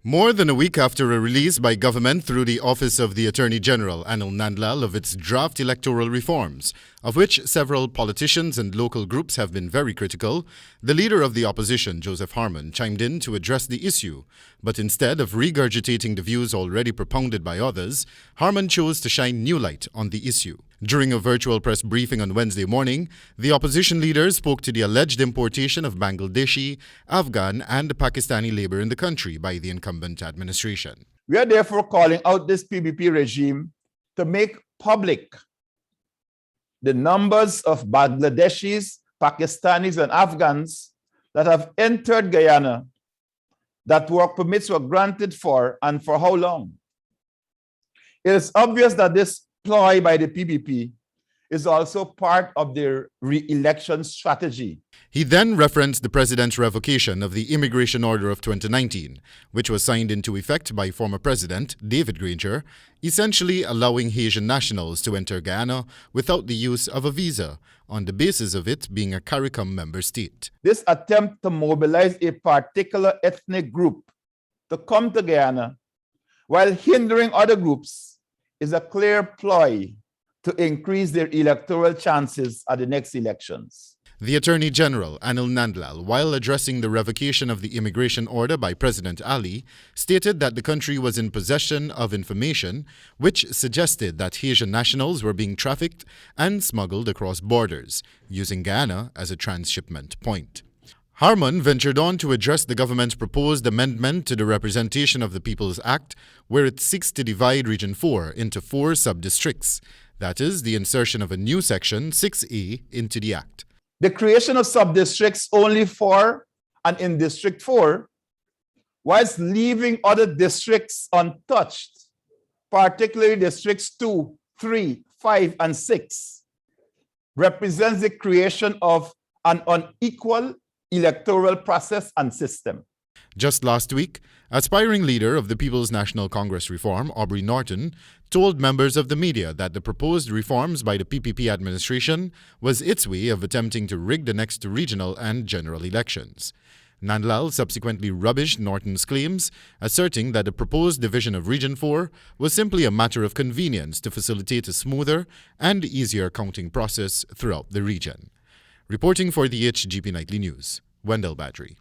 More than a week after a release by government through the Office of the Attorney General, Anil Nandlal, of its draft electoral reforms, of which several politicians and local groups have been very critical, the leader of the opposition, Joseph Harmon, chimed in to address the issue. But instead of regurgitating the views already propounded by others, Harmon chose to shine new light on the issue. During a virtual press briefing on Wednesday morning, the opposition leader spoke to the alleged importation of Bangladeshi, Afghan and Pakistani labor in the country by the incumbent administration. We are therefore calling out this PBP regime to make public the numbers of Bangladeshis, Pakistanis and Afghans that have entered Guyana, that work permits were granted for and for how long. It is obvious that this ploy by the PBP is also part of their re-election strategy. He then referenced the president's revocation of the Immigration Order of 2019, which was signed into effect by former President David Granger, essentially allowing Haitian nationals to enter Guyana without the use of a visa, on the basis of it being a CARICOM member state. This attempt to mobilize a particular ethnic group to come to Guyana while hindering other groups is a clear ploy to increase their electoral chances at the next elections. The Attorney General, Anil Nandlal, while addressing the revocation of the immigration order by President Ali, stated that the country was in possession of information which suggested that Haitian nationals were being trafficked and smuggled across borders, using Guyana as a transshipment point. Harmon ventured on to address the government's proposed amendment to the Representation of the People's Act, where it seeks to divide Region 4 into 4 sub-districts. That is, the insertion of a new section, 6A, into the Act. The creation of sub-districts only for and in District 4, whilst leaving other districts untouched, particularly Districts 2, 3, 5, and 6, represents the creation of an unequal electoral process and system. Just last week, aspiring leader of the People's National Congress Reform, Aubrey Norton, told members of the media that the proposed reforms by the PPP administration was its way of attempting to rig the next regional and general elections. Nandlal subsequently rubbished Norton's claims, asserting that the proposed division of Region 4 was simply a matter of convenience to facilitate a smoother and easier counting process throughout the region. Reporting for the HGP Nightly News, Wendell Badrie.